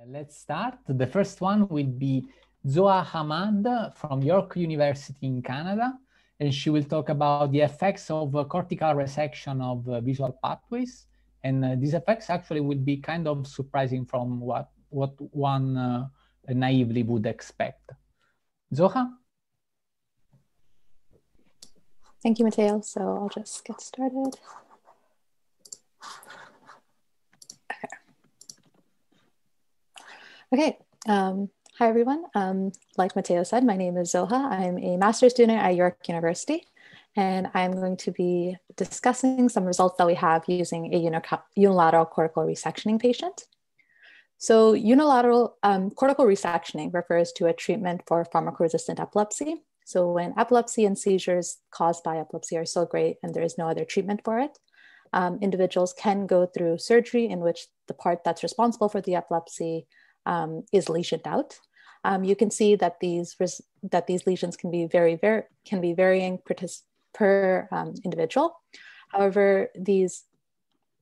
Let's start. The first one will be Zoha Ahmad from York University in Canada, and she will talk about the effects of cortical resection of visual pathways. And these effects actually will be kind of surprising from what one naively would expect. Zoha? Thank you, Matteo. So I'll just get started. Okay. Hi, everyone. Like Matteo said, my name is Zoha. I'm a master's student at York University, and I'm going to be discussing some results that we have using a unilateral cortical resectioning patient. So unilateral cortical resectioning refers to a treatment for pharmaco-resistant epilepsy. So when epilepsy and seizures caused by epilepsy are so great and there is no other treatment for it, individuals can go through surgery in which the part that's responsible for the epilepsy is lesioned out. You can see that these lesions can be varying per individual. However, these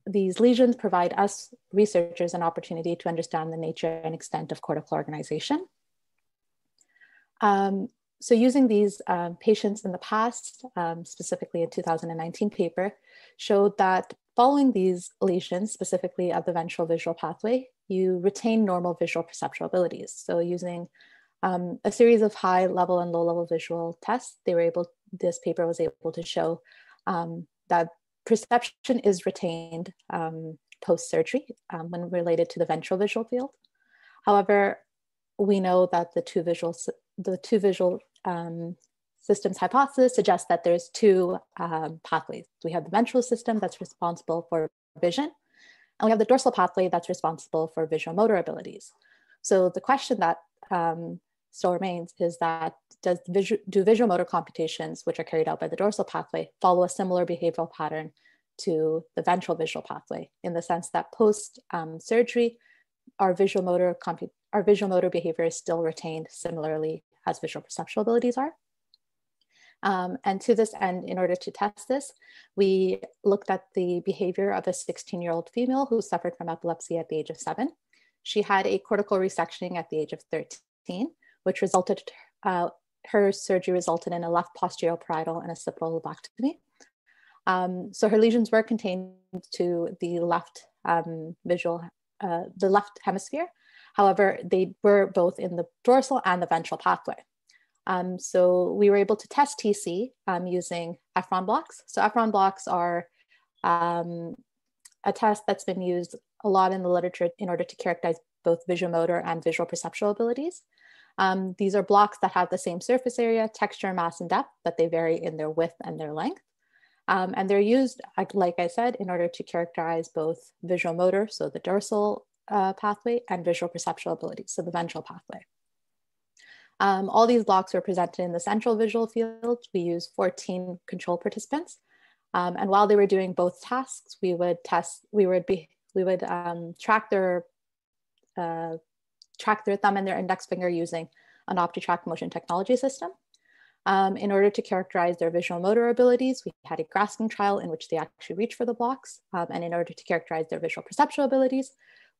lesions provide us researchers an opportunity to understand the nature and extent of cortical organization. So using these patients in the past, specifically a 2019 paper, showed that following these lesions, specifically of the ventral visual pathway, you retain normal visual perceptual abilities. So using a series of high level and low level visual tests, this paper was able to show that perception is retained post-surgery when related to the ventral visual field. However, we know that the two visual systems hypothesis suggests that there's two pathways. We have the ventral system that's responsible for vision, and we have the dorsal pathway that's responsible for visuomotor abilities. So the question that still remains is that do visuomotor computations, which are carried out by the dorsal pathway, follow a similar behavioral pattern to the ventral visual pathway, in the sense that post surgery, our visuomotor behavior is still retained similarly as visual perceptual abilities are. And to this end, in order to test this, we looked at the behavior of a 16-year-old female who suffered from epilepsy at the age of 7. She had a cortical resectioning at the age of 13, which resulted, her surgery resulted in a left posterior parietal and a occipital lobectomy. So her lesions were contained to the left the left hemisphere. However, they were both in the dorsal and the ventral pathway. So we were able to test TC using Ephron Blocks. So Ephron Blocks are a test that's been used a lot in the literature in order to characterize both visuomotor and visual perceptual abilities. These are blocks that have the same surface area, texture, mass, and depth, but they vary in their width and their length. And they're used, like I said, in order to characterize both visuomotor, so the dorsal pathway, and visual perceptual abilities, so the ventral pathway. All these blocks were presented in the central visual field. We used 14 control participants. And while they were doing both tasks, we would track their thumb and their index finger using an OptiTrack motion technology system. In order to characterize their visual motor abilities, we had a grasping trial in which they actually reached for the blocks. And in order to characterize their visual perceptual abilities,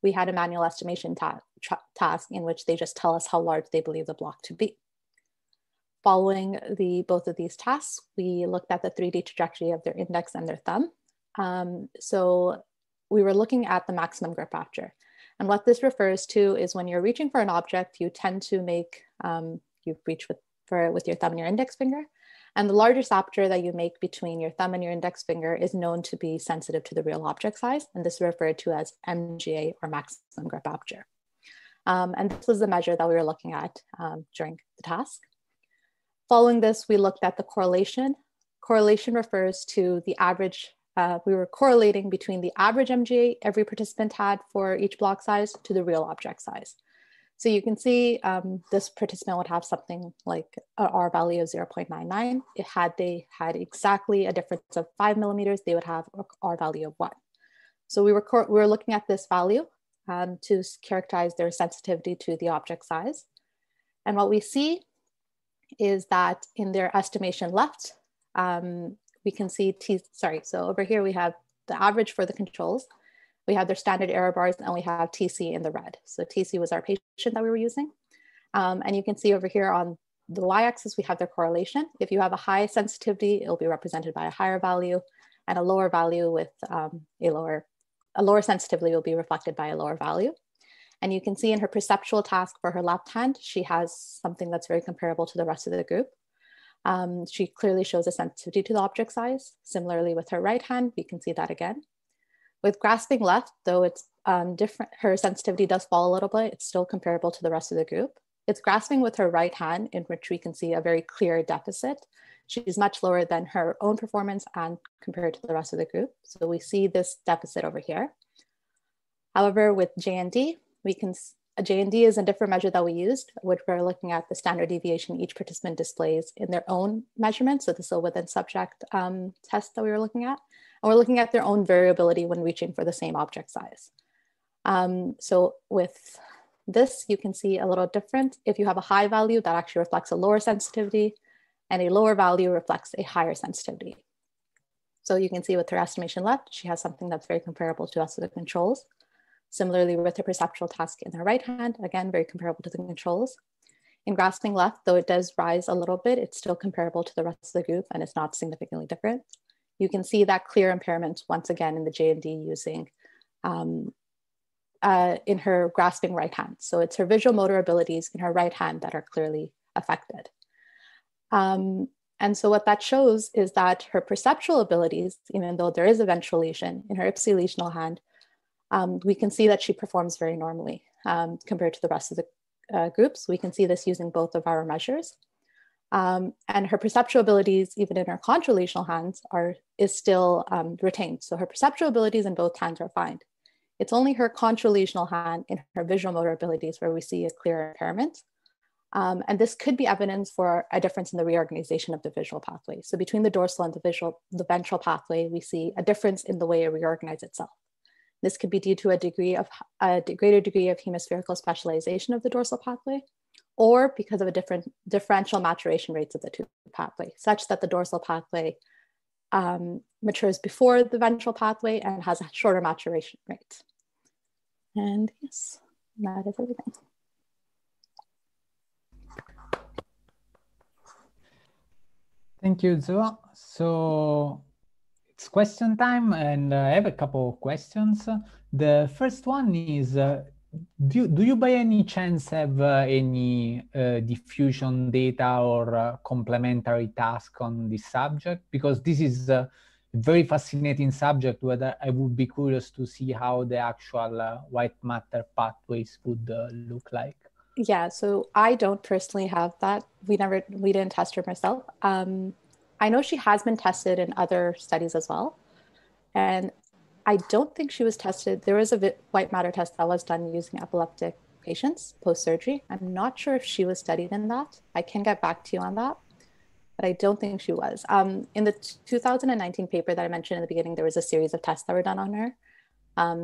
we had a manual estimation task in which they just tell us how large they believe the block to be. Following both of these tasks, we looked at the 3D trajectory of their index and their thumb. So we were looking at the maximum grip aperture. And what this refers to is when you're reaching for an object, you tend to make, you reach with your thumb and your index finger. And the largest aperture that you make between your thumb and your index finger is known to be sensitive to the real object size. And this is referred to as MGA, or maximum grip aperture. And this was the measure that we were looking at during the task. Following this, we looked at the correlation. Correlation refers to the average. We were correlating between the average MGA every participant had for each block size to the real object size. So you can see this participant would have something like an R value of 0.99. They had exactly a difference of 5 millimeters, they would have an R value of 1. So we were looking at this value to characterize their sensitivity to the object size. And what we see is that in their estimation left, we can see so over here we have the average for the controls. We have their standard error bars, and we have TC in the red. So TC was our patient that we were using. And you can see over here on the y-axis, we have their correlation. If you have a high sensitivity, it'll be represented by a higher value, and a lower value with a lower sensitivity will be reflected by a lower value. And you can see in her perceptual task for her left hand, she has something that's very comparable to the rest of the group. She clearly shows a sensitivity to the object size. Similarly with her right hand, we can see that again. With grasping left, though it's different, her sensitivity does fall a little bit, it's still comparable to the rest of the group. It's grasping with her right hand in which we can see a very clear deficit. She's much lower than her own performance and compared to the rest of the group. So we see this deficit over here. However, with J&D, J&D is a different measure that we used, which we're looking at the standard deviation each participant displays in their own measurement. So this is a within subject test that we were looking at. And we're looking at their own variability when reaching for the same object size. So with this, you can see a little different. If you have a high value, that actually reflects a lower sensitivity, and a lower value reflects a higher sensitivity. So you can see with her estimation left, she has something that's very comparable to us with the controls. Similarly with her perceptual task in her right hand, again, very comparable to the controls. In grasping left, though it does rise a little bit, it's still comparable to the rest of the group, and it's not significantly different. You can see that clear impairment once again in the J&D using in her grasping right hand. So it's her visual motor abilities in her right hand that are clearly affected. And so what that shows is that her perceptual abilities, even though there is a ventral lesion in her ipsilesional hand, we can see that she performs very normally compared to the rest of the groups. We can see this using both of our measures. And her perceptual abilities, even in her contralesional hands, is still retained. So her perceptual abilities in both hands are fine. It's only her contralesional hand in her visual motor abilities where we see a clear impairment. And this could be evidence for a difference in the reorganization of the visual pathway. So between the dorsal and the ventral pathway, we see a difference in the way it reorganizes itself. This could be due to a greater degree of hemispherical specialization of the dorsal pathway, or because of a differential maturation rates of the two pathways, such that the dorsal pathway matures before the ventral pathway and has a shorter maturation rate. And yes, that is everything. Thank you, Zoha. So it's question time, and I have a couple of questions. The first one is, do you by any chance have any diffusion data or complementary task on this subject? Because this is a very fascinating subject, where I would be curious to see how the actual white matter pathways would look like. Yeah, so I don't personally have that. We didn't test her myself. I know she has been tested in other studies as well. And I don't think she was tested. There was a white matter test that was done using epileptic patients post-surgery. I'm not sure if she was studied in that. I can get back to you on that, but I don't think she was. In the 2019 paper that I mentioned in the beginning, there was a series of tests that were done on her.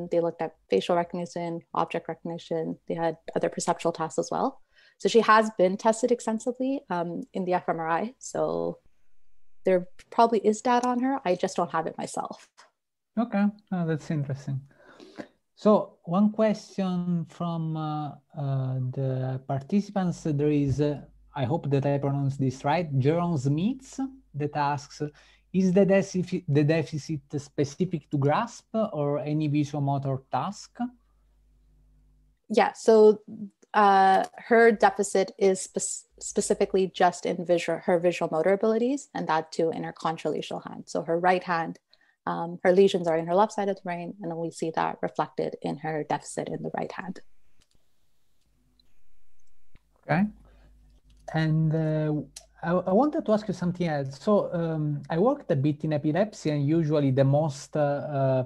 They looked at facial recognition, object recognition. They had other perceptual tasks as well. So she has been tested extensively in the fMRI. So there probably is data on her. I just don't have it myself. Okay, oh, that's interesting. So one question from the participants, there is, I hope that I pronounced this right, Jerome Smith, that asks, is the deficit specific to grasp or any visuomotor task? Yeah, so her deficit is specifically just in her visual motor abilities, and that too in her contralesional hand. So her right hand, her lesions are in her left side of the brain, and then we see that reflected in her deficit in the right hand. Okay. And I wanted to ask you something else. So I worked a bit in epilepsy, and usually the most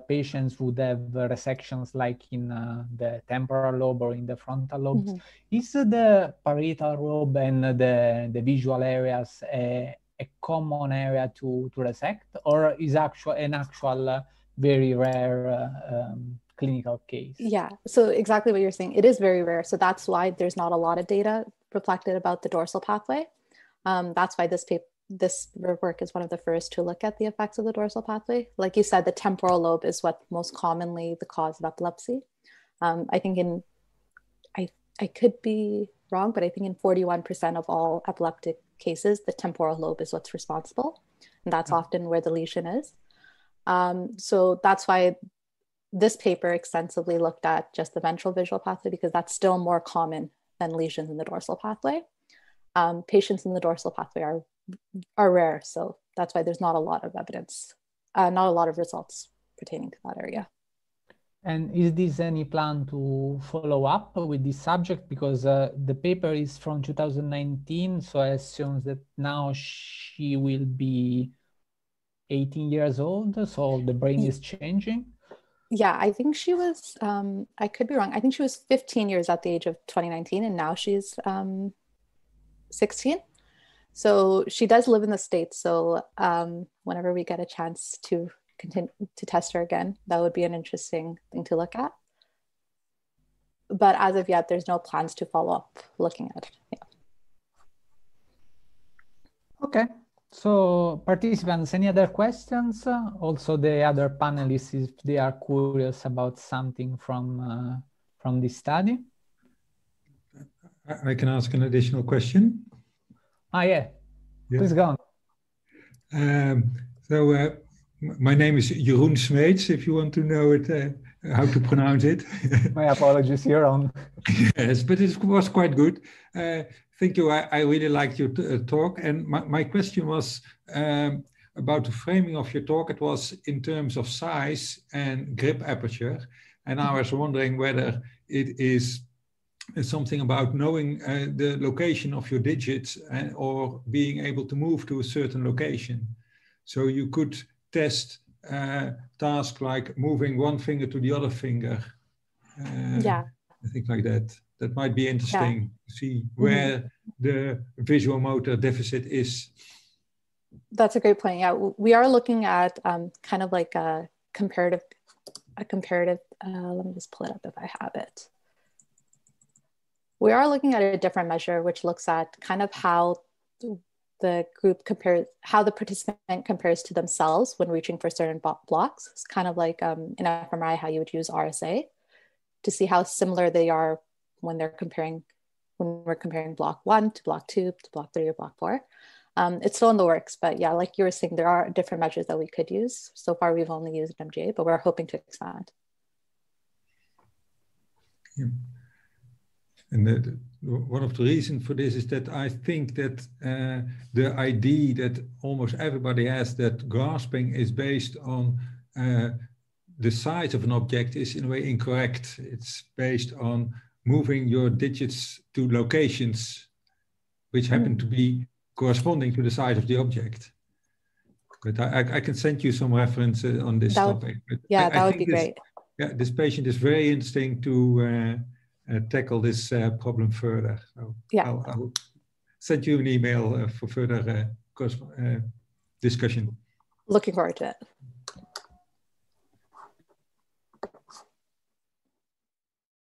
patients would have resections like in the temporal lobe or in the frontal lobes. Mm-hmm. Is the parietal lobe and the visual areas a common area to resect, or is an actual very rare clinical case? Yeah, so exactly what you're saying. It is very rare. So that's why there's not a lot of data reflected about the dorsal pathway. That's why this this work is one of the first to look at the effects of the dorsal pathway. Like you said, the temporal lobe is what most commonly the cause of epilepsy. I think I could be wrong, but I think in 41% of all epileptic cases, the temporal lobe is what's responsible. And that's often where the lesion is. So that's why this paper extensively looked at just the ventral visual pathway, because that's still more common than lesions in the dorsal pathway. Patients in the dorsal pathway are rare. So that's why there's not a lot of evidence, not a lot of results pertaining to that area. And is this any plan to follow up with this subject? Because the paper is from 2019, so I assume that now she will be 18 years old, so the brain is changing. Yeah, I think she was, I could be wrong. I think she was 15 years at the age of 2019, and now she's 16. So she does live in the States. So whenever we get a chance to continue to test her again, that would be an interesting thing to look at. But as of yet, there's no plans to follow up looking at it. Yeah. Okay. So participants, any other questions? Also the other panelists, if they are curious about something from this study. I can ask an additional question. Yeah. Please go on. My name is Jeroen Smeets, if you want to know it, how to pronounce it. My apologies, you're on. Yes, but it was quite good. Thank you. I really liked your talk. And my question was about the framing of your talk. It was in terms of size and grip aperture. And I was wondering whether it is something about knowing the location of your digits or being able to move to a certain location. So you could test tasks like moving one finger to the other finger. Yeah. I think like that. That might be interesting to see where the visuomotor deficit is. That's a great point. Yeah, we are looking at kind of like a comparative, let me just pull it up if I have it. We are looking at a different measure, which looks at kind of how the group compares, how the participant compares to themselves when reaching for certain blocks. It's kind of like in fMRI, how you would use RSA to see how similar they are when we're comparing block 1 to block 2 to block 3 or block 4. It's still in the works, but yeah, like you were saying, there are different measures that we could use. So far, we've only used MGA, but we're hoping to expand. Yeah. And one of the reasons for this is that I think that the idea that almost everybody has that grasping is based on the size of an object is in a way incorrect. It's based on moving your digits to locations which happen to be corresponding to the size of the object. But I can send you some reference on this topic. But yeah, that would be great. Yeah, this patient is very interesting to tackle this problem further. So yeah. I'll send you an email for further discussion. Looking forward to it.